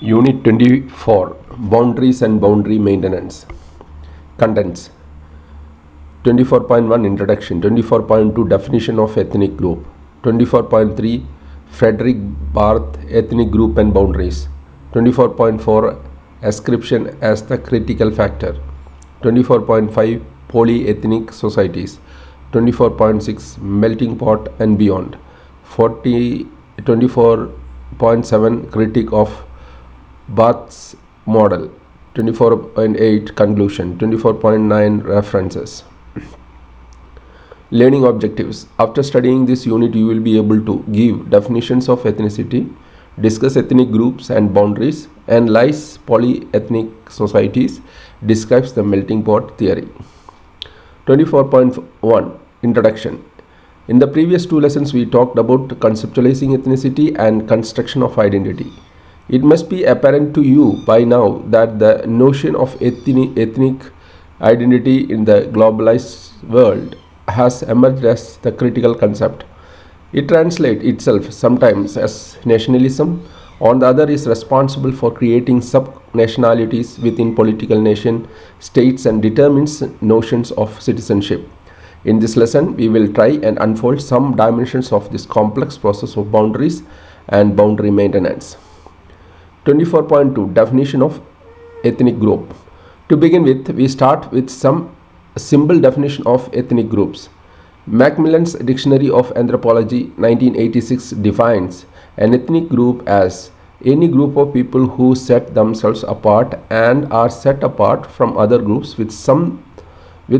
Unit 24 Boundaries and Boundary Maintenance. Contents 24.1 Introduction, 24.2 Definition of Ethnic Group, 24.3 Frederik, Barth, Ethnic Group and Boundaries, 24.4 Ascription as the Critical Factor, 24.5 Polyethnic Societies, 24.6 Melting Pot and Beyond, 24.7 Critique of Barth's model, 24.8 Conclusion, 24.9 References. Learning objectives. After studying this unit, you will be able to give definitions of ethnicity, discuss ethnic groups and boundaries, analyze polyethnic societies, describes the melting pot theory. 24.1 Introduction. In the previous two lessons, we talked about conceptualizing ethnicity and construction of identity. It must be apparent to you by now that the notion of ethnic identity in the globalized world has emerged as the critical concept. It translates itself sometimes as nationalism, on the other is responsible for creating sub-nationalities within political nation states and determines notions of citizenship. In this lesson, we will try and unfold some dimensions of this complex process of boundaries and boundary maintenance. 24.2 Definition of ethnic group. To begin with, we start with some simple definition of ethnic groups. Macmillan's Dictionary of Anthropology 1986 defines an ethnic group as any group of people who set themselves apart and are set apart from other groups with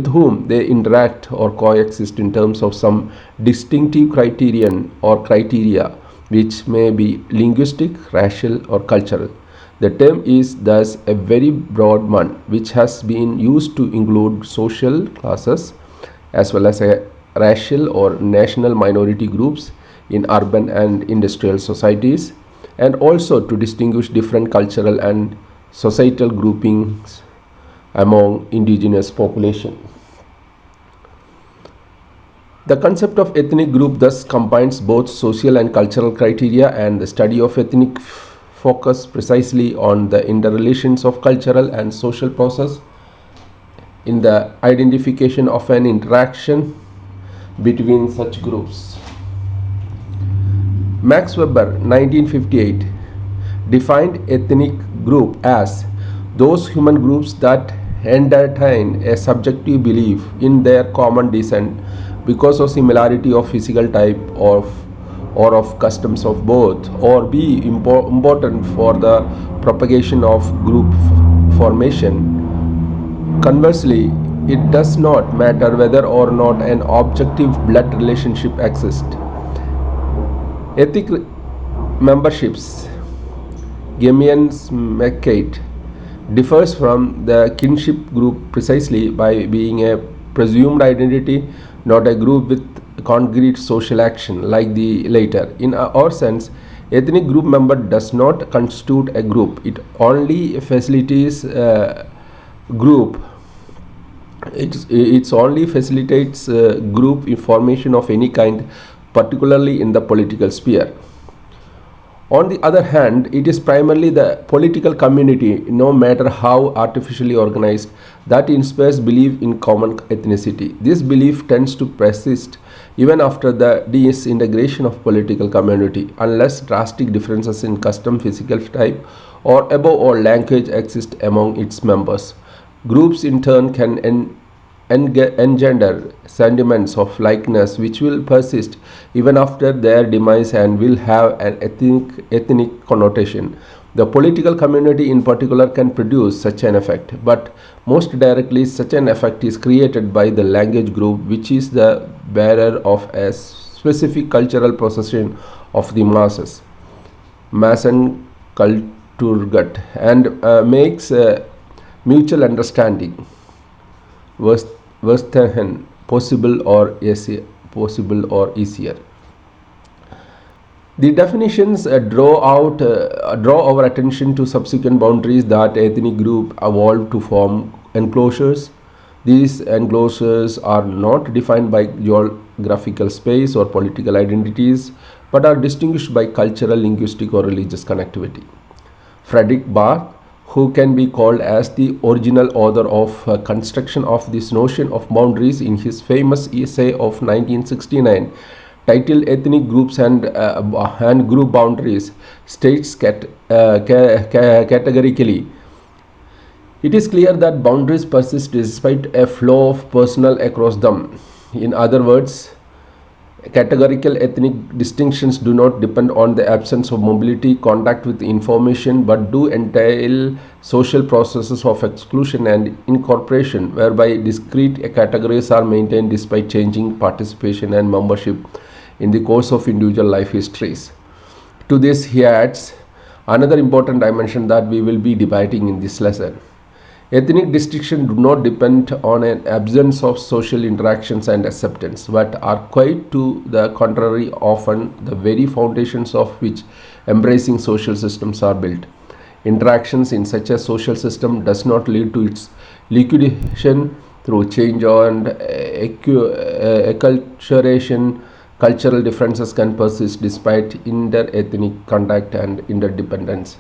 whom they interact or coexist in terms of some distinctive criterion or criteria which may be linguistic, racial or cultural. The term is thus a very broad one which has been used to include social classes as well as racial or national minority groups in urban and industrial societies, and also to distinguish different cultural and societal groupings among indigenous population. The concept of ethnic group thus combines both social and cultural criteria, and the study of ethnic focus precisely on the interrelations of cultural and social process in the identification of an interaction between such groups. Max Weber 1958 defined ethnic group as those human groups that entertain a subjective belief in their common descent because of similarity of physical type or of customs of both, or be important for the propagation of group formation. Conversely, it does not matter whether or not an objective blood relationship exists. Ethnic memberships, Gemian's McCate, differs from the kinship group precisely by being a presumed identity, not a group with concrete social action like the later. In our sense, ethnic group member does not constitute a group. It only facilitates a group. It only facilitates group formation of any kind, particularly in the political sphere. On the other hand, it is primarily the political community, no matter how artificially organized, that inspires belief in common ethnicity. This belief tends to persist even after the disintegration of political community, unless drastic differences in custom, physical type, or above all language exist among its members. Groups in turn can engender sentiments of likeness which will persist even after their demise and will have an ethnic connotation. The political community in particular can produce such an effect, but most directly such an effect is created by the language group, which is the bearer of a specific cultural possession of the masses, Mason Kulturgut, and makes mutual understanding Verstehen possible or easier. The definitions draw our attention to subsequent boundaries that ethnic group evolved to form enclosures. These enclosures are not defined by geographical space or political identities, but are distinguished by cultural, linguistic, or religious connectivity. Frederik Barth, who can be called as the original author of construction of this notion of boundaries in his famous essay of 1969 titled Ethnic Groups and Group Boundaries, states categorically, it is clear that boundaries persist despite a flow of personnel across them. In other words, categorical ethnic distinctions do not depend on the absence of mobility, contact with information, but do entail social processes of exclusion and incorporation, whereby discrete categories are maintained despite changing participation and membership in the course of individual life histories. To this, he adds another important dimension that we will be debating in this lesson. Ethnic distinctions do not depend on an absence of social interactions and acceptance, but are quite to the contrary, often the very foundations of which embracing social systems are built. Interactions in such a social system does not lead to its liquidation through change and acculturation. Cultural differences can persist despite inter-ethnic contact and interdependence.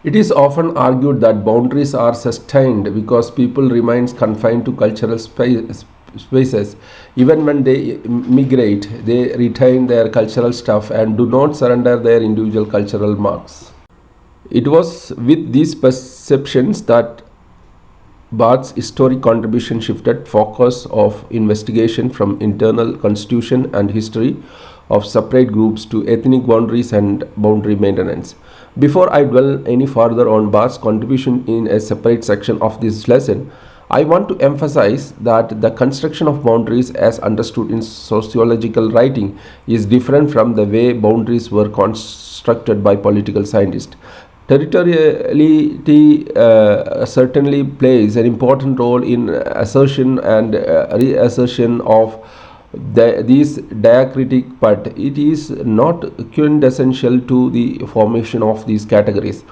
It is often argued that boundaries are sustained because people remain confined to cultural spaces. Even when they migrate, they retain their cultural stuff and do not surrender their individual cultural marks. It was with these perceptions that Barth's historic contribution shifted focus of investigation from internal constitution and history of separate groups to ethnic boundaries and boundary maintenance. Before I dwell any further on Barth's contribution in a separate section of this lesson, I want to emphasize that the construction of boundaries as understood in sociological writing is different from the way boundaries were constructed by political scientists. Territoriality certainly plays an important role in assertion and reassertion of these diacritic, but it is not quintessential to the formation of these categories.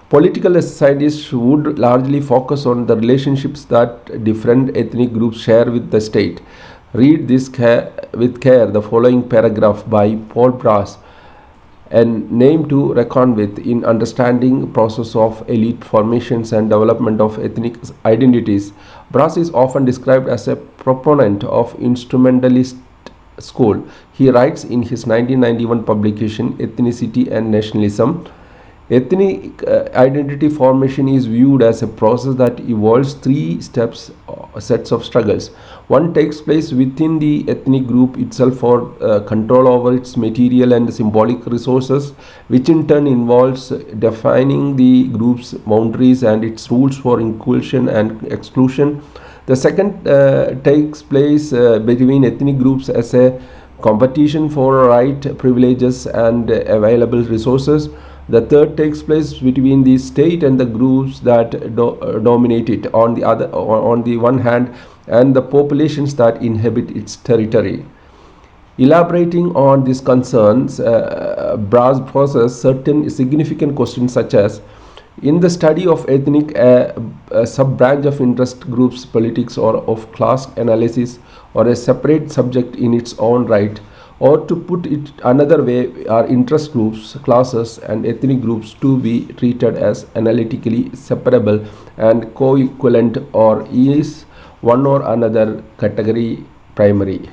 Political scientists would largely focus on the relationships that different ethnic groups share with the state. Read this with care the following paragraph by Paul Brass, and name to reckon with in understanding process of elite formations and development of ethnic identities. Brass is often described as a proponent of instrumentalist school. He writes in his 1991 publication Ethnicity and Nationalism, ethnic identity formation is viewed as a process that involves three sets of struggles. One takes place within the ethnic group itself for control over its material and symbolic resources, which in turn involves defining the group's boundaries and its rules for inclusion and exclusion. The second takes place between ethnic groups as a competition for right, privileges, and available resources. The third takes place between the state and the groups that dominate it on the one hand, and the populations that inhabit its territory. Elaborating on these concerns, Brass poses certain significant questions such as, in the study of ethnic, a sub-branch of interest groups, politics, or of class analysis, or a separate subject in its own right, or to put it another way, are interest groups, classes, and ethnic groups to be treated as analytically separable and co-equivalent, or is one or another category primary?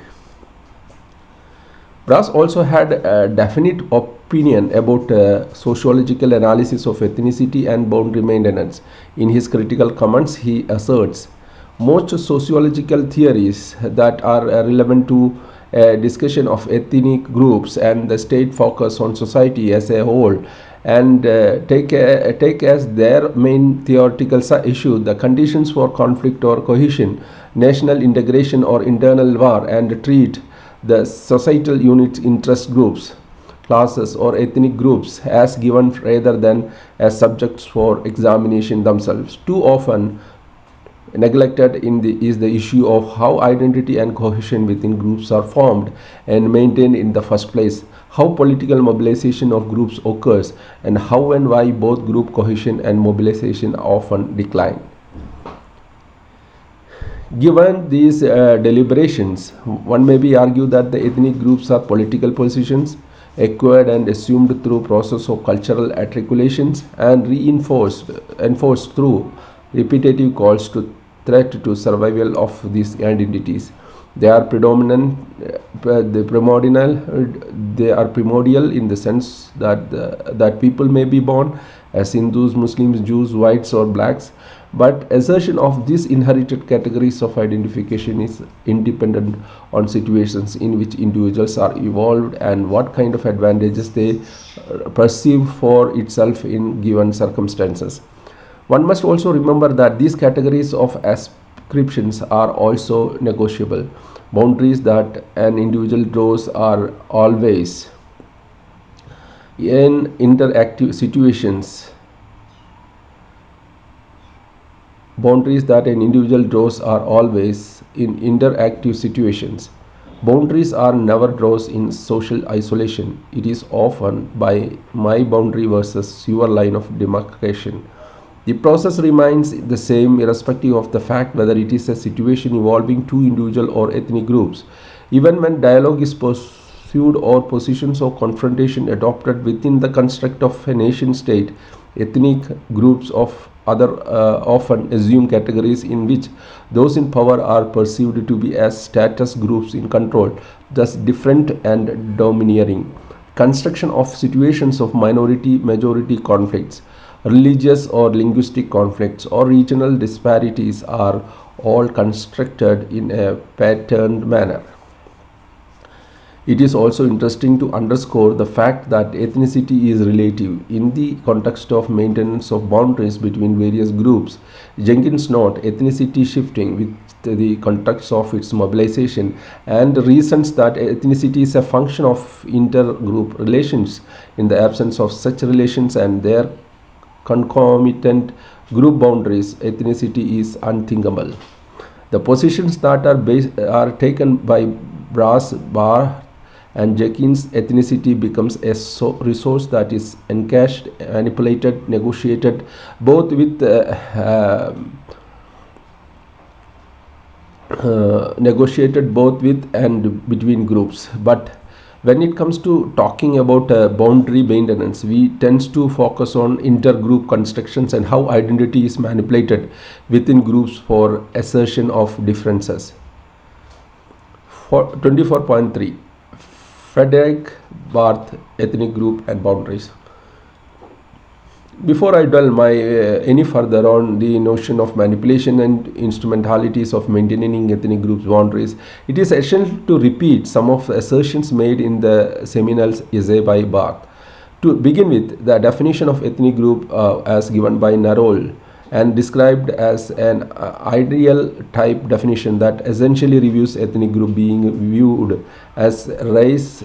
Brass also had a definite opinion about sociological analysis of ethnicity and boundary maintenance. In his critical comments, he asserts, most sociological theories that are relevant to a discussion of ethnic groups and the state focus on society as a whole and take as their main theoretical issue the conditions for conflict or cohesion, national integration or internal war, and treat the societal units, interest groups, classes, or ethnic groups as given rather than as subjects for examination themselves. Too often neglected is the issue of how identity and cohesion within groups are formed and maintained in the first place, how political mobilization of groups occurs, and how and why both group cohesion and mobilization often decline. Given these deliberations, one may be argued that the ethnic groups are political positions acquired and assumed through process of cultural articulations and enforced through repetitive calls to threat to survival of these identities. They are predominant, the primordial. They are primordial in the sense that that people may be born as Hindus, Muslims, Jews, whites, or blacks, but assertion of these inherited categories of identification is independent on situations in which individuals are evolved and what kind of advantages they perceive for itself in given circumstances. One must also remember that these categories of ascriptions are also negotiable. Boundaries that an individual draws are always in interactive situations. Boundaries that an individual draws are always in interactive situations. Boundaries are never draws in social isolation. It is often by my boundary versus your line of demarcation. The process remains the same irrespective of the fact whether it is a situation involving two individual or ethnic groups. Even when dialogue is pursued or positions of confrontation adopted within the construct of a nation state, ethnic groups of other often assume categories in which those in power are perceived to be as status groups in control, thus different and domineering. Construction of situations of minority majority conflicts, religious or linguistic conflicts, or regional disparities are all constructed in a patterned manner. It is also interesting to underscore the fact that ethnicity is relative in the context of maintenance of boundaries between various groups. Jenkins notes ethnicity shifting with the context of its mobilization and reasons that ethnicity is a function of intergroup relations. In the absence of such relations and their concomitant group boundaries, ethnicity is unthinkable. The positions that are taken by Barth and Jenkins, ethnicity becomes a resource that is encashed, manipulated, negotiated both with and between groups. But when it comes to talking about boundary maintenance, we tend to focus on intergroup constructions and how identity is manipulated within groups for assertion of differences. For 24.3, Frederik, Barth, ethnic group and boundaries. Before I dwell any further on the notion of manipulation and instrumentalities of maintaining ethnic groups boundaries, it is essential to repeat some of the assertions made in the seminal essay by Barth. To begin with, the definition of ethnic group as given by Narol and described as an ideal type definition that essentially reviews ethnic group being viewed as race,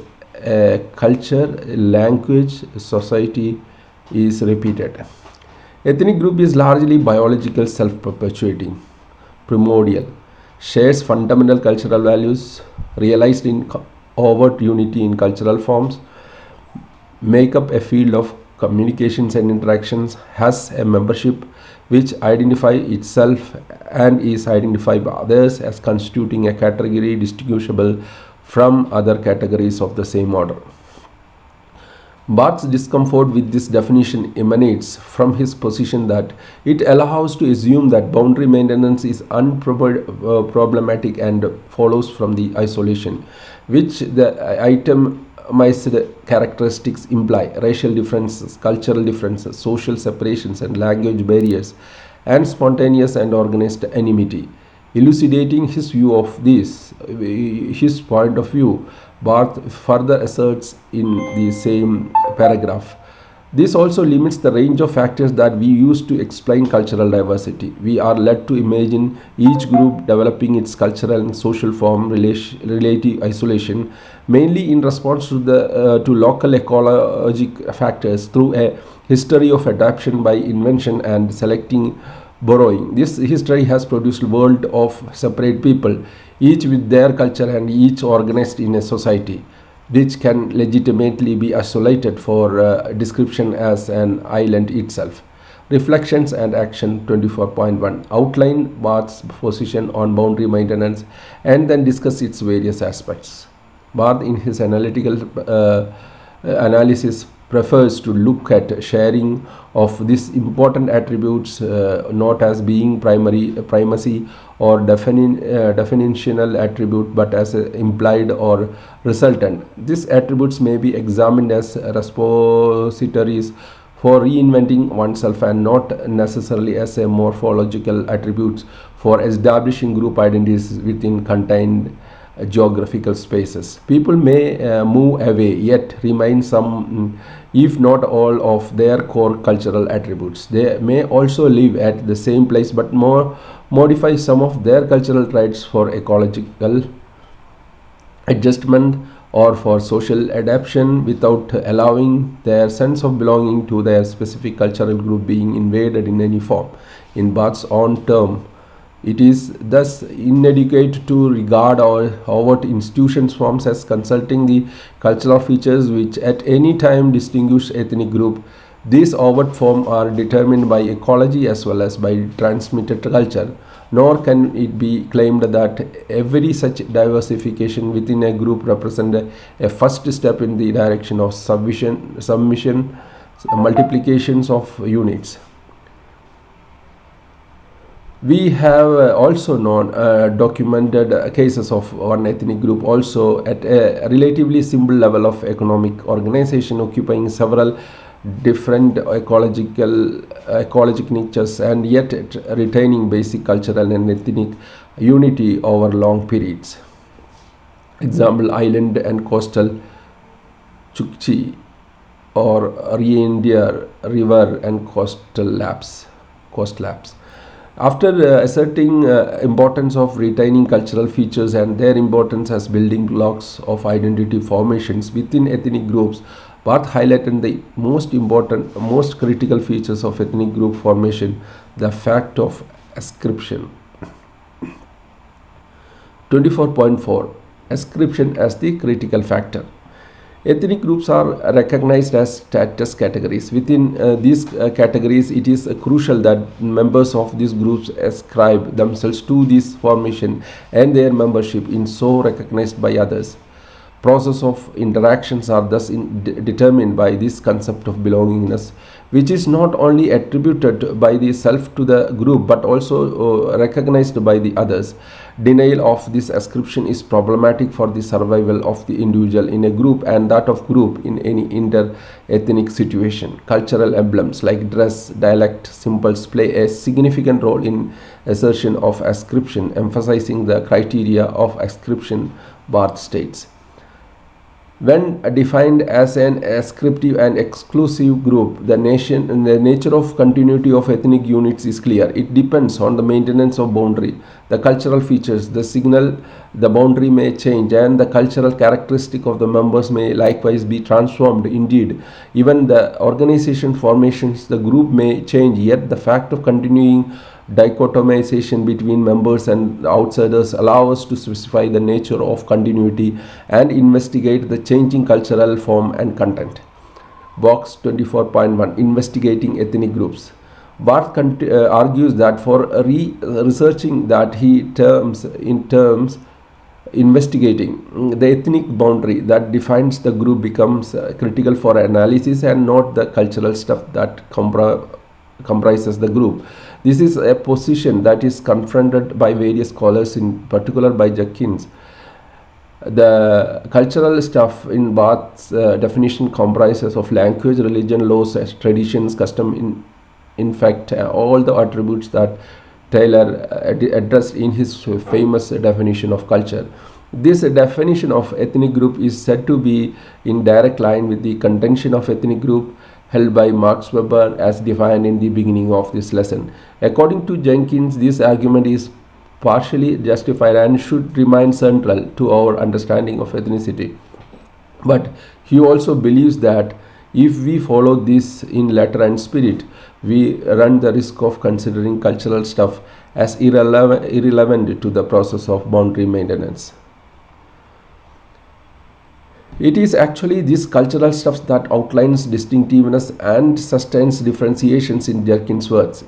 culture, language, society is repeated. Ethnic group is largely biological, self-perpetuating, primordial, shares fundamental cultural values, realized in overt unity in cultural forms, make up a field of communications and interactions, has a membership which identify itself and is identified by others as constituting a category distinguishable from other categories of the same order. Barth's discomfort with this definition emanates from his position that it allows to assume that boundary maintenance is unproblematic and follows from the isolation, which the itemized characteristics imply: racial differences, cultural differences, social separations, and language barriers, and spontaneous and organized enmity. Elucidating his point of view, Barth further asserts in the same paragraph: this also limits the range of factors that we use to explain cultural diversity. We are led to imagine each group developing its cultural and social form relative isolation, mainly in response to local ecologic factors through a history of adaptation by invention and selecting borrowing. This history has produced a world of separate people, each with their culture and each organized in a society, which can legitimately be isolated for description as an island itself. Reflections and Action 24.1 outline Barth's position on boundary maintenance and then discuss its various aspects. Barth, in his analytical analysis prefers to look at sharing of these important attributes not as being primacy or definitional attribute, but as a implied or resultant. These attributes may be examined as repositories for reinventing oneself and not necessarily as a morphological attributes for establishing group identities within contained geographical spaces. People may move away yet remain some, if not all, of their core cultural attributes. They may also live at the same place but more modify some of their cultural traits for ecological adjustment or for social adaptation without allowing their sense of belonging to their specific cultural group being invaded in any form. In Barth's own term, it is thus inadequate to regard our overt institutions forms as consulting the cultural features which at any time distinguish ethnic group. These overt forms are determined by ecology as well as by transmitted culture, nor can it be claimed that every such diversification within a group represents a first step in the direction of submission multiplications of units. We have also known documented cases of one ethnic group also at a relatively simple level of economic organization occupying several different ecologic niches and yet retaining basic cultural and ethnic unity over long periods. Example, island and coastal Chukchi or reindeer river and coast labs. After asserting importance of retaining cultural features and their importance as building blocks of identity formations within ethnic groups, Barth highlighted the most critical features of ethnic group formation, the fact of ascription. 24.4 Ascription as the critical factor. Ethnic groups are recognized as status categories. Within these categories, it is crucial that members of these groups ascribe themselves to this formation and their membership in so recognized by others. Process of interactions are thus determined by this concept of belongingness, which is not only attributed by the self to the group but also recognized by the others. Denial of this ascription is problematic for the survival of the individual in a group and that of group in any inter-ethnic situation. Cultural emblems like dress, dialect, symbols play a significant role in assertion of ascription, emphasizing the criteria of ascription, Barth states. When defined as an ascriptive and exclusive group, the nature of continuity of ethnic units is clear. It depends on the maintenance of boundary, the cultural features, the signal, the boundary may change, and the cultural characteristic of the members may likewise be transformed. Indeed, even the organization formations, the group may change, yet the fact of continuing dichotomization between members and outsiders allow us to specify the nature of continuity and investigate the changing cultural form and content. Box 24.1 Investigating ethnic groups. Barth argues that for researching that he terms investigating the ethnic boundary that defines the group becomes critical for analysis and not the cultural stuff that comprises the group. This is a position that is confronted by various scholars, in particular by Jenkins. The cultural stuff in Barth's definition comprises of language, religion, laws, traditions, custom, in fact, all the attributes that Taylor addressed in his famous definition of culture. This definition of ethnic group is said to be in direct line with the contention of ethnic group held by Max Weber as defined in the beginning of this lesson. According to Jenkins, this argument is partially justified and should remain central to our understanding of ethnicity. But he also believes that if we follow this in letter and spirit, we run the risk of considering cultural stuff as irrelevant to the process of boundary maintenance. It is actually this cultural stuff that outlines distinctiveness and sustains differentiations in Jenkins' words.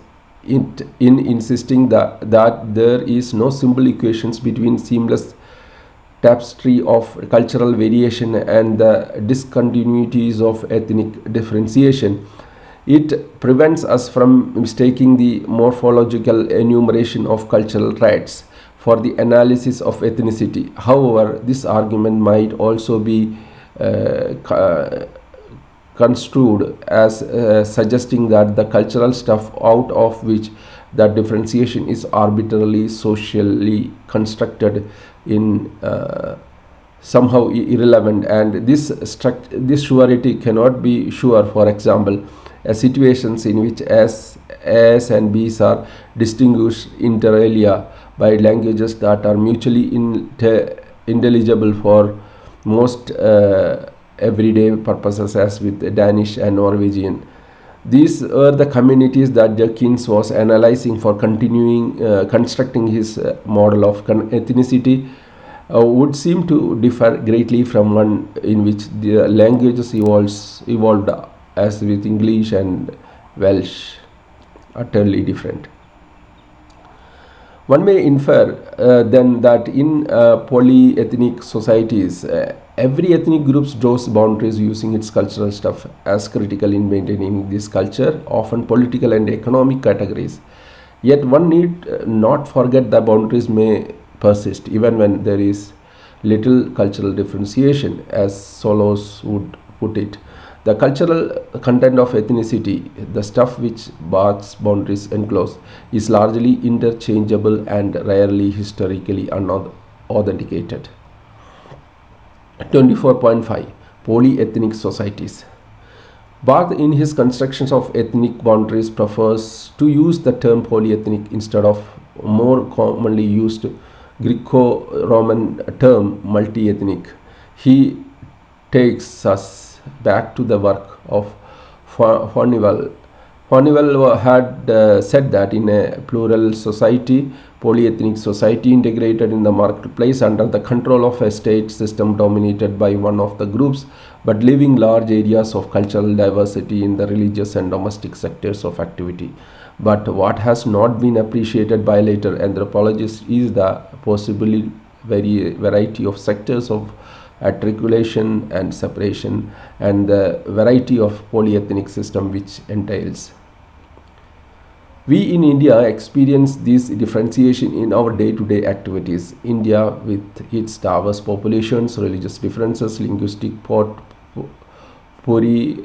In insisting that there is no simple equations between seamless tapestry of cultural variation and the discontinuities of ethnic differentiation. It prevents us from mistaking the morphological enumeration of cultural traits for the analysis of ethnicity. However, this argument might also be construed as suggesting that the cultural stuff out of which that differentiation is arbitrarily socially constructed in somehow irrelevant, and this surety cannot be sure. For example, situations in which A's and B's are distinguished inter alia by languages that are mutually intelligible for most everyday purposes, as with Danish and Norwegian. These were the communities that Jekins was analyzing for constructing his model of ethnicity, would seem to differ greatly from one in which the languages evolved, as with English and Welsh, utterly different. One may infer then that in polyethnic societies, every ethnic group draws boundaries using its cultural stuff as critical in maintaining this culture, often political and economic categories. Yet one need not forget that boundaries may persist even when there is little cultural differentiation, as Solos would put it. The cultural content of ethnicity, the stuff which Barth's boundaries enclose, is largely interchangeable and rarely historically unauthenticated. 24.5 Polyethnic societies. Barth, in his constructions of ethnic boundaries, prefers to use the term polyethnic instead of more commonly used Greco-Roman term multi-ethnic. He takes us back to the work of Furnival. Furnival had said that in a plural society, polyethnic society integrated in the marketplace under the control of a state system dominated by one of the groups, but leaving large areas of cultural diversity in the religious and domestic sectors of activity. But what has not been appreciated by later anthropologists is the possible variety of sectors of articulation and separation, and the variety of polyethnic system which entails. We in India experience this differentiation in our day-to-day activities. India, with its diverse populations, religious differences, linguistic potpourri,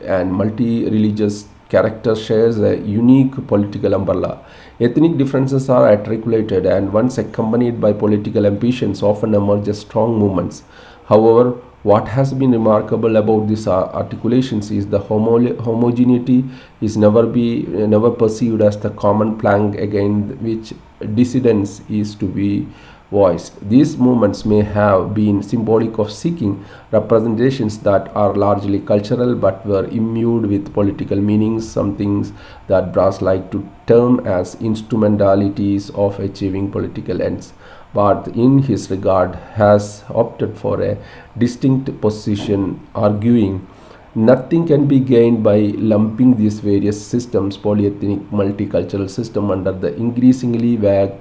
and multi-religious character, shares a unique political umbrella. Ethnic differences are articulated and once accompanied by political ambitions often emerge as strong movements. However, what has been remarkable about these articulations is the homogeneity is never perceived as the common plank against which dissidence is to be voiced. These movements may have been symbolic of seeking representations that are largely cultural but were imbued with political meanings, some things that Brass like to term as instrumentalities of achieving political ends. Barth, in his regard, has opted for a distinct position, arguing nothing can be gained by lumping these various systems, polyethnic, multicultural system, under the increasingly vague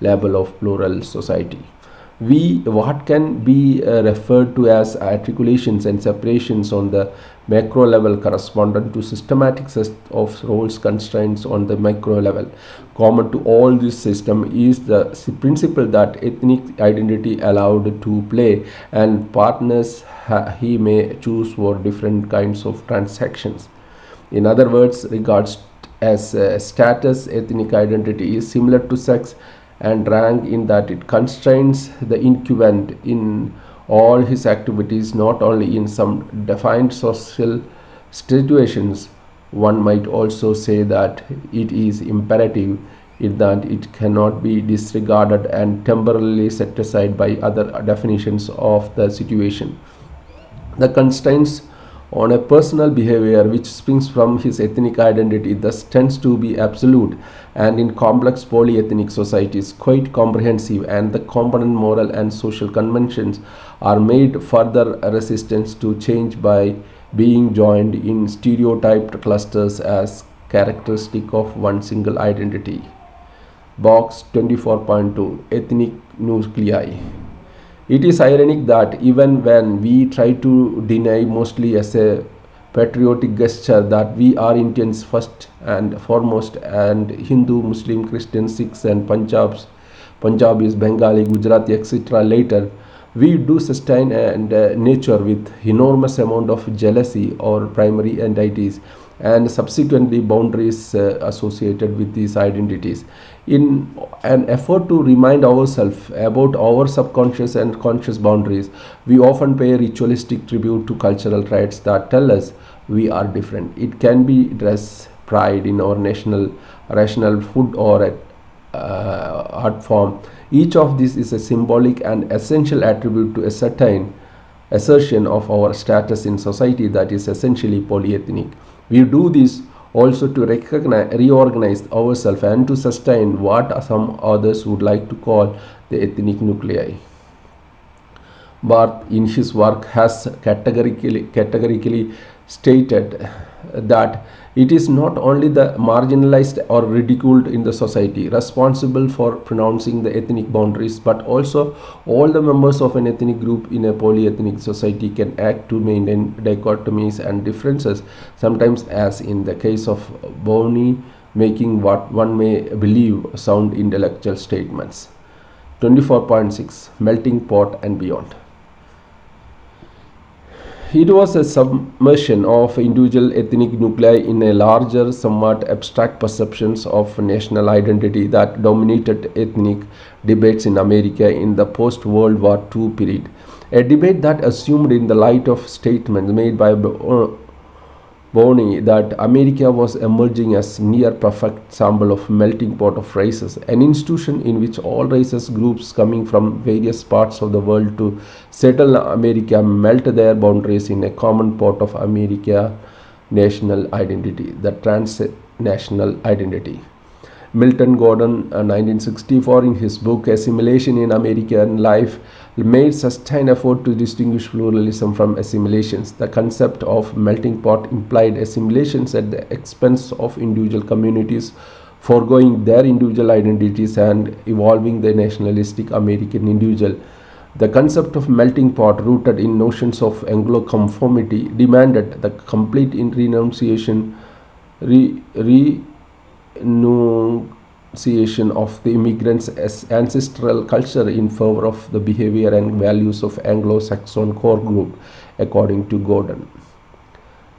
label of plural society. What can be referred to as articulations and separations on the macro level correspondent to systematic set of roles constraints on the micro level. Common to all this system is the principle that ethnic identity allowed to play and partners he may choose for different kinds of transactions. In other words, regards as status, ethnic identity is similar to sex and rank in that it constrains the incumbent in all his activities, not only in some defined social situations. One might also say that it is imperative in that it cannot be disregarded and temporarily set aside by other definitions of the situation. The constraints on a personal behavior which springs from his ethnic identity thus tends to be absolute, and in complex polyethnic societies quite comprehensive, and the component moral and social conventions are made further resistance to change by being joined in stereotyped clusters as characteristic of one single identity. Box 24.2 Ethnic nuclei. It is ironic that even when we try to deny, mostly as a patriotic gesture, that we are Indians first and foremost, and Hindu, Muslim, Christian, Sikhs, and Punjabis, Bengali, Gujarati, etc. later, we do sustain and nature with enormous amount of jealousy or primary entities and subsequently boundaries associated with these identities. In an effort to remind ourselves about our subconscious and conscious boundaries, we often pay ritualistic tribute to cultural traits that tell us we are different. It can be dress, pride in our national rational food, or art form. Each of these is a symbolic and essential attribute to a certain assertion of our status in society that is essentially polyethnic. We do this also to reorganize ourselves and to sustain what some others would like to call the ethnic nuclei. Barth, in his work, has categorically stated that it is not only the marginalized or ridiculed in the society responsible for pronouncing the ethnic boundaries, but also all the members of an ethnic group in a polyethnic society can act to maintain dichotomies and differences, sometimes, as in the case of Boni, making what one may believe sound intellectual statements. 24.6 Melting Pot and Beyond. It was a submersion of individual ethnic nuclei in a larger, somewhat abstract perceptions of national identity that dominated ethnic debates in America in the post-World War II period. A debate that assumed, in the light of statements made by Boni, that America was emerging as near perfect sample of melting pot of races, an institution in which all races groups coming from various parts of the world to settle America melt their boundaries in a common pot of America national identity, the transnational identity. Milton Gordon, 1964, in his book Assimilation in American Life, made sustained effort to distinguish pluralism from assimilations. The concept of melting pot implied assimilations at the expense of individual communities, foregoing their individual identities and evolving the nationalistic American individual. The concept of melting pot, rooted in notions of Anglo-conformity, demanded the complete renunciation renunciation of the immigrants' ancestral culture in favor of the behavior and values of Anglo-Saxon core group, according to Gordon.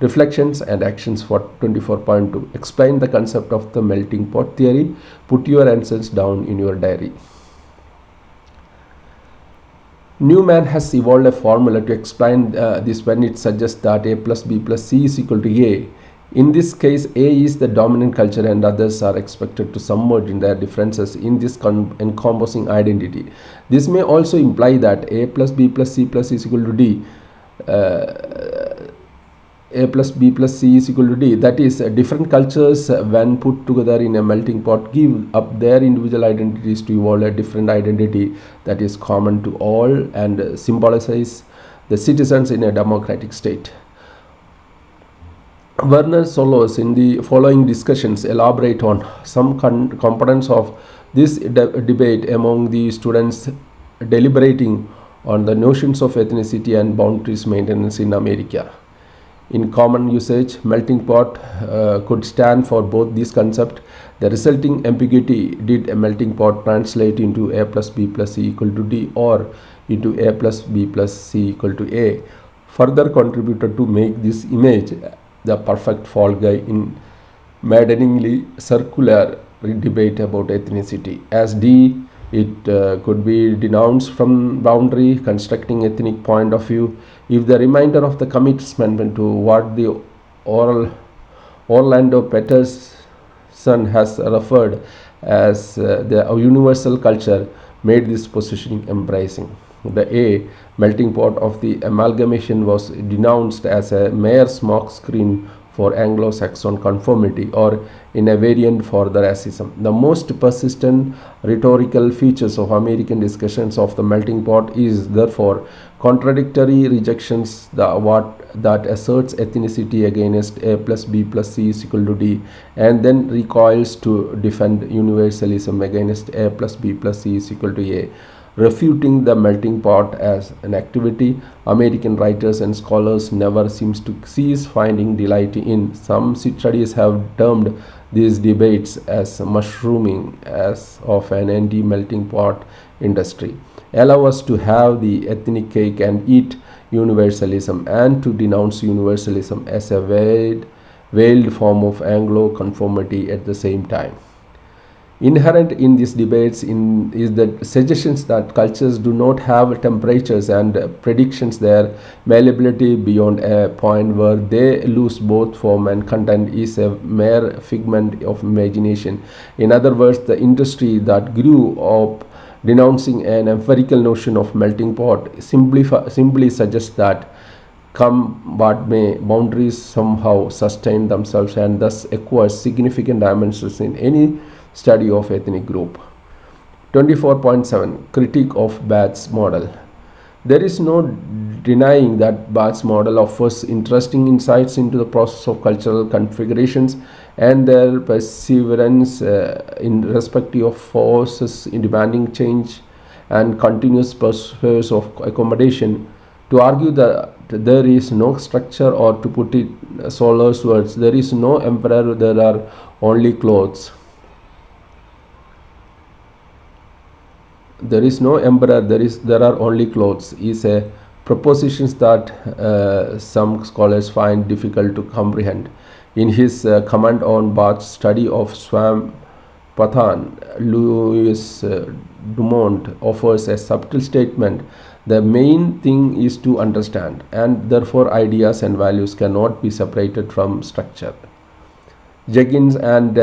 Reflections and actions for 24.2. Explain the concept of the melting pot theory. Put your answers down in your diary. Newman has evolved a formula to explain this when it suggests that A plus B plus C is equal to A. In this case, A is the dominant culture and others are expected to submerge in their differences in this encompassing identity. This may also imply that A plus B plus C plus is equal to D. A plus B plus C is equal to D. That is, different cultures, when put together in a melting pot, give up their individual identities to evolve a different identity that is common to all and symbolizes the citizens in a democratic state. Werner Solos, in the following discussions, elaborate on some components of this debate among the students deliberating on the notions of ethnicity and boundaries maintenance in America. In common usage, melting pot could stand for both these concepts. The resulting ambiguity, did a melting pot translate into A plus B plus C equal to D or into A plus B plus C equal to A, further contributed to make this image the perfect fall guy in maddeningly circular debate about ethnicity. As D, it could be denounced from boundary constructing ethnic point of view if the remainder of the commitment to what the Orlando Peterson has referred as the universal culture made this positioning embracing. The A, melting pot of the amalgamation, was denounced as a mere smokescreen for Anglo-Saxon conformity, or in a variant for the racism. The most persistent rhetorical features of American discussions of the melting pot is therefore contradictory rejections that asserts ethnicity against A plus B plus C is equal to D, and then recoils to defend universalism against A plus B plus C is equal to A. refuting the melting pot as an activity American writers and scholars never seems to cease finding delight in. Some studies have termed these debates as mushrooming as of an anti-melting pot industry. Allow us to have the ethnic cake and eat universalism, and to denounce universalism as a veiled form of Anglo-conformity at the same time. Inherent in these debates is the suggestions that cultures do not have temperatures and predictions their malleability beyond a point where they lose both form and content is a mere figment of imagination. In other words, the industry that grew up denouncing an empirical notion of melting pot simply suggests that come what may, boundaries somehow sustain themselves and thus acquire significant dimensions in any study of ethnic group. 24.7 Critique of Barth's model. There is no denying that Barth's model offers interesting insights into the process of cultural configurations and their perseverance in respect of forces in demanding change and continuous pursuits of accommodation. To argue that there is no structure, or to put it Solar's words, there is no emperor, there are only clothes. There is no emperor, there are only clothes is a proposition that some scholars find difficult to comprehend. In his comment on Barth's study of Swam Pathan, Louis Dumont offers a subtle statement: the main thing is to understand, and therefore ideas and values cannot be separated from structure. Jenkins and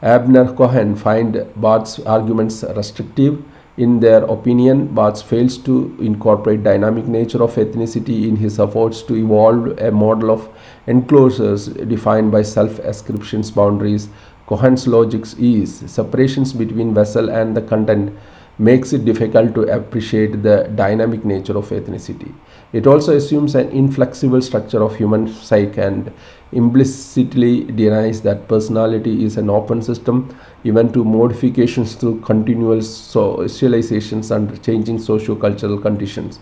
Abner Cohen find Barth's arguments restrictive. In their opinion, Barth fails to incorporate dynamic nature of ethnicity in his efforts to evolve a model of enclosures defined by self-ascription's boundaries. Cohen's logic is separations between vessel and the content makes it difficult to appreciate the dynamic nature of ethnicity. It also assumes an inflexible structure of human psyche and implicitly denies that personality is an open system, even to modifications through continual socializations under changing socio-cultural conditions.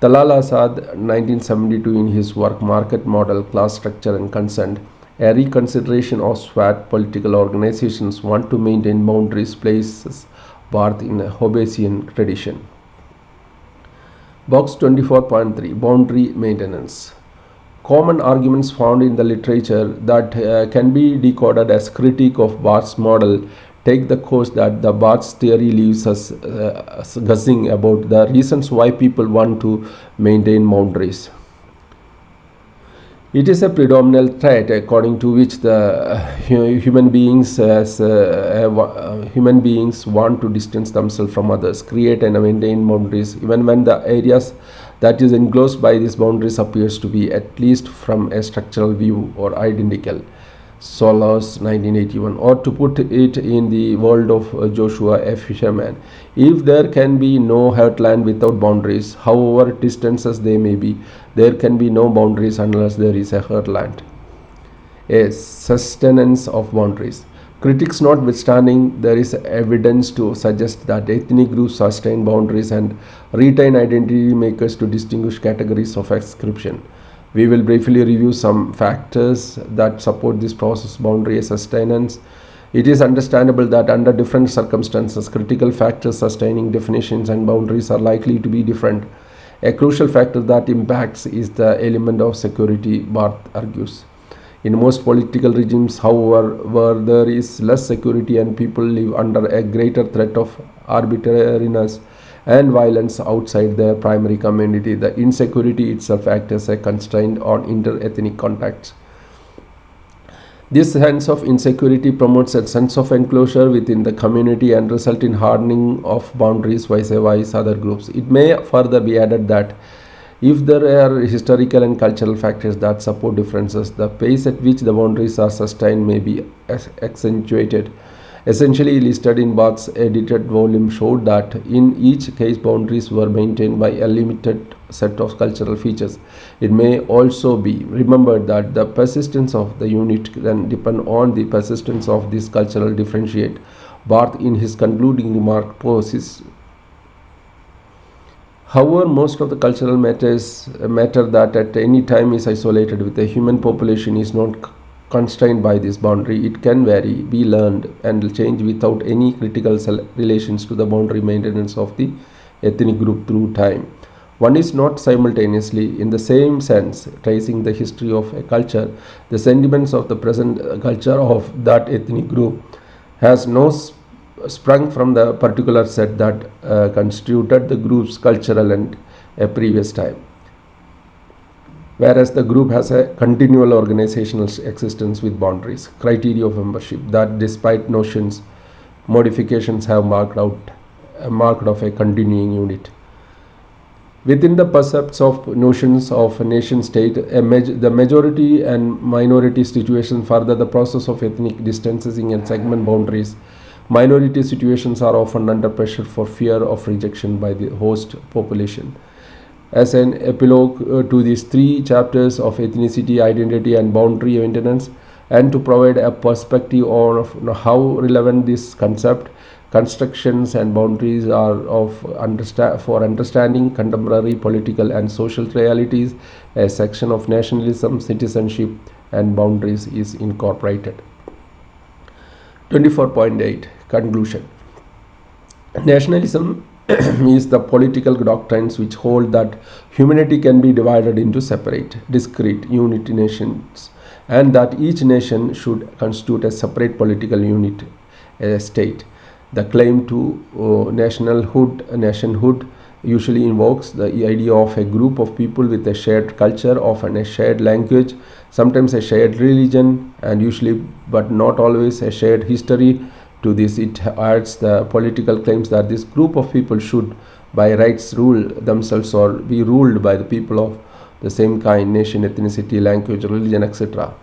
Talal Asad, 1972, in his work Market Model, Class Structure and Consent, a reconsideration of SWAT political organizations want to maintain boundaries, places Barth in a Hobbesian tradition. Box 24.3 Boundary Maintenance. Common arguments found in the literature that can be decoded as critique of Barth's model take the course that the Barth's theory leaves us guessing about the reasons why people want to maintain boundaries. It is a predominant trait according to which the human beings want to distance themselves from others, create and maintain boundaries, even when the areas that is enclosed by these boundaries appears to be, at least from a structural view, or identical. Solar's 1981, or to put it in the world of Joshua, a fisherman, if there can be no heartland without boundaries, however distances they may be, there can be no boundaries unless there is a heartland. A sustenance of boundaries. Critics notwithstanding, there is evidence to suggest that ethnic groups sustain boundaries and retain identity makers to distinguish categories of ascription. We will briefly review some factors that support this process boundary sustenance. It is understandable that under different circumstances, critical factors sustaining definitions and boundaries are likely to be different. A crucial factor that impacts is the element of security, Barth argues. In most political regimes, however, where there is less security and people live under a greater threat of arbitrariness and violence outside their primary community, the insecurity itself acts as a constraint on inter-ethnic contacts. This sense of insecurity promotes a sense of enclosure within the community and results in hardening of boundaries vis-a-vis other groups. It may further be added that if there are historical and cultural factors that support differences, the pace at which the boundaries are sustained may be accentuated. Essentially listed in Barth's edited volume showed that in each case boundaries were maintained by a limited set of cultural features. It may also be remembered that the persistence of the unit can depend on the persistence of this cultural differentiate. Barth, in his concluding remark, poses. However, most of the cultural matter that at any time is isolated with the human population is not constrained by this boundary. It can vary, be learned, and change without any critical relations to the boundary maintenance of the ethnic group through time. One is not simultaneously, in the same sense, tracing the history of a culture, the sentiments of the present culture of that ethnic group has no sprung from the particular set that constituted the group's cultural and a previous time, whereas the group has a continual organizational existence with boundaries, criteria of membership that despite notions modifications have marked of a continuing unit. Within the precepts of notions of a nation state, the majority and minority situation further the process of ethnic distancing and segment boundaries. Minority situations are often under pressure for fear of rejection by the host population. As an epilogue to these three chapters of ethnicity, identity, and boundary maintenance, and to provide a perspective of how relevant this concept, constructions, and boundaries are for understanding contemporary political and social realities, a section of nationalism, citizenship, and boundaries is incorporated. 24.8 Conclusion. Nationalism is the political doctrines which hold that humanity can be divided into separate, discrete, unit nations, and that each nation should constitute a separate political unit, a state. The claim to nationhood usually invokes the idea of a group of people with a shared culture, often a shared language, sometimes a shared religion, and usually but not always a shared history. To this, it adds the political claims that this group of people should by rights rule themselves or be ruled by the people of the same kind, nation, ethnicity, language, religion, etc.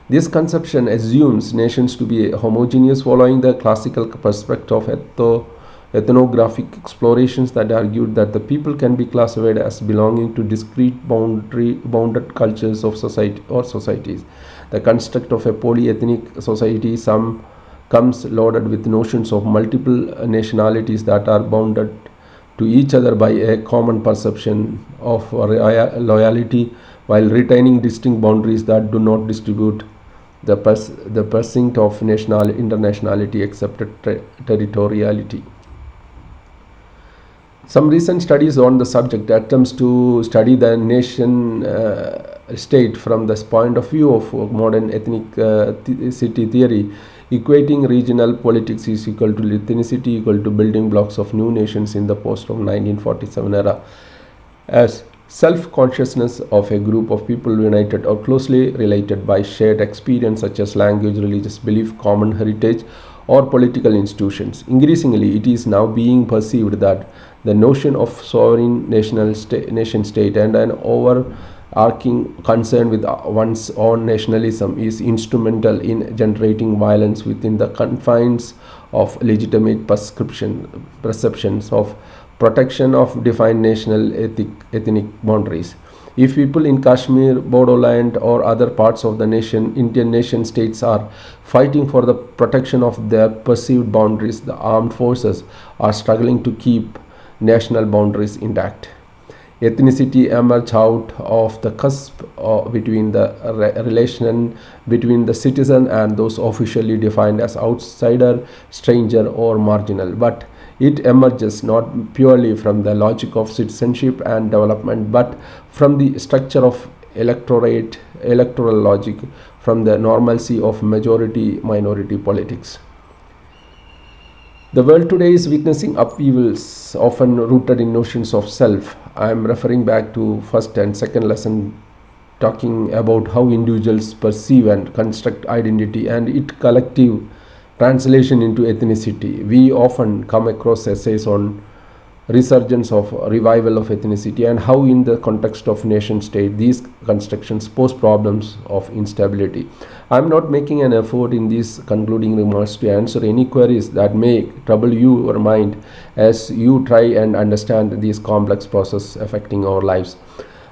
This conception assumes nations to be homogeneous, following the classical perspective of ethnographic explorations that argued that the people can be classified as belonging to discrete bounded cultures of society or societies. The construct of a polyethnic society comes loaded with notions of multiple nationalities that are bounded to each other by a common perception of loyalty, while retaining distinct boundaries that do not distribute the percent of internationality except territoriality. Some recent studies on the subject attempts to study the nation state from the point of view of modern ethnicity theory, equating regional politics is equal to ethnicity equal to building blocks of new nations in the post of 1947 era, as self-consciousness of a group of people united or closely related by shared experience such as language, religious belief, common heritage, or political institutions. Increasingly, it is now being perceived that the notion of sovereign nation state and an overarching concern with one's own nationalism is instrumental in generating violence within the confines of legitimate perceptions of protection of defined national ethnic boundaries. If people in Kashmir, Bodoland, or other parts of the Indian nation states are fighting for the protection of their perceived boundaries, the armed forces are struggling to keep national boundaries intact. Ethnicity emerges out of the cusp between the relation between the citizen and those officially defined as outsider, stranger, or marginal, but it emerges not purely from the logic of citizenship and development, but from the structure of electoral logic, from the normalcy of majority-minority politics. The world today is witnessing upheavals often rooted in notions of self. I am referring back to first and second lesson talking about how individuals perceive and construct identity and its collective translation into ethnicity. We often come across essays on resurgence of revival of ethnicity and how in the context of nation state these constructions pose problems of instability. I am not making an effort in these concluding remarks to answer any queries that may trouble your mind as you try and understand these complex processes affecting our lives.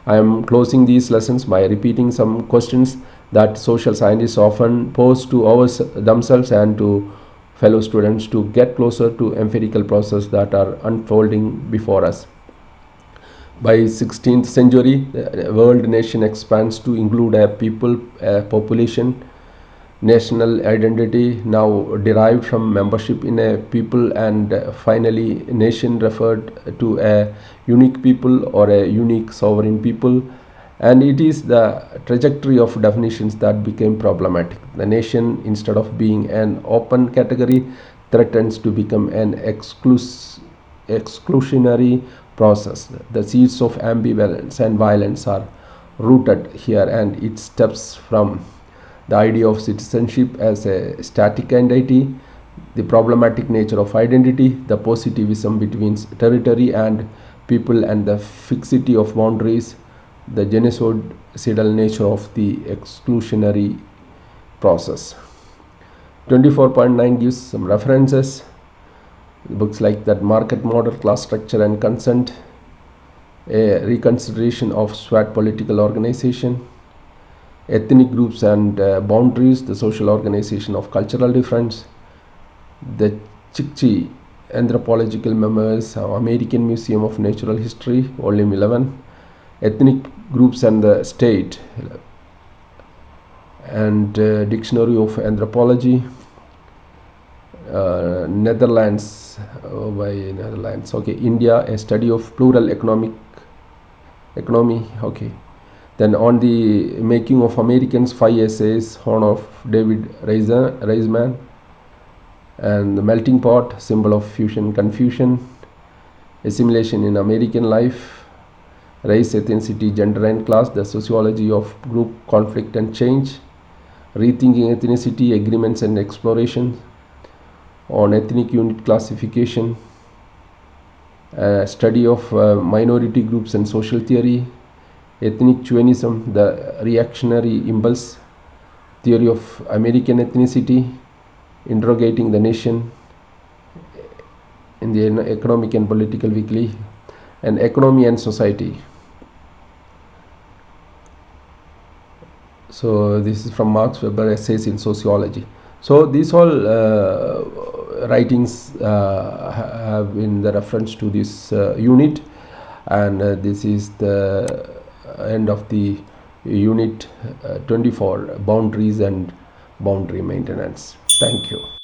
I am closing these lessons by repeating some questions that social scientists often pose to themselves and to fellow students, to get closer to empirical processes that are unfolding before us. By 16th century, the world nation expands to include a people, a population. National identity now derived from membership in a people, and finally nation referred to a unique people or a unique sovereign people. And it is the trajectory of definitions that became problematic. The nation, instead of being an open category, threatens to become an exclusionary process. The seeds of ambivalence and violence are rooted here, and it steps from the idea of citizenship as a static entity, the problematic nature of identity, the positivism between territory and people, and the fixity of boundaries, the genocidal nature of the exclusionary process. 24.9 gives some references. Books like that: Market Model, Class Structure and Consent, a reconsideration of SWAT political organization, Ethnic Groups and Boundaries, the social organization of cultural difference, the Chicchi Anthropological Memoirs, American Museum of Natural History, Volume 11, Ethnic Groups and the State, and Dictionary of Anthropology, Netherlands, by Netherlands. Okay, India, a study of plural economy. Okay. Then on the making of Americans, 5 essays, Horn of David Reisman, and the Melting Pot, Symbol of Fusion Confusion, Assimilation in American Life, Race, Ethnicity, Gender and Class, the Sociology of Group Conflict and Change, Rethinking Ethnicity, Agreements and Exploration, on Ethnic Unit Classification, Study of Minority Groups and Social Theory, Ethnic Chauvinism, the Reactionary Impulse, Theory of American Ethnicity, Interrogating the Nation, in the Economic and Political Weekly, and Economy and Society. So this is from Max Weber, Essays in Sociology. So these all writings have been the reference to this unit, and this is the end of the unit 24, Boundaries and Boundary Maintenance. Thank you.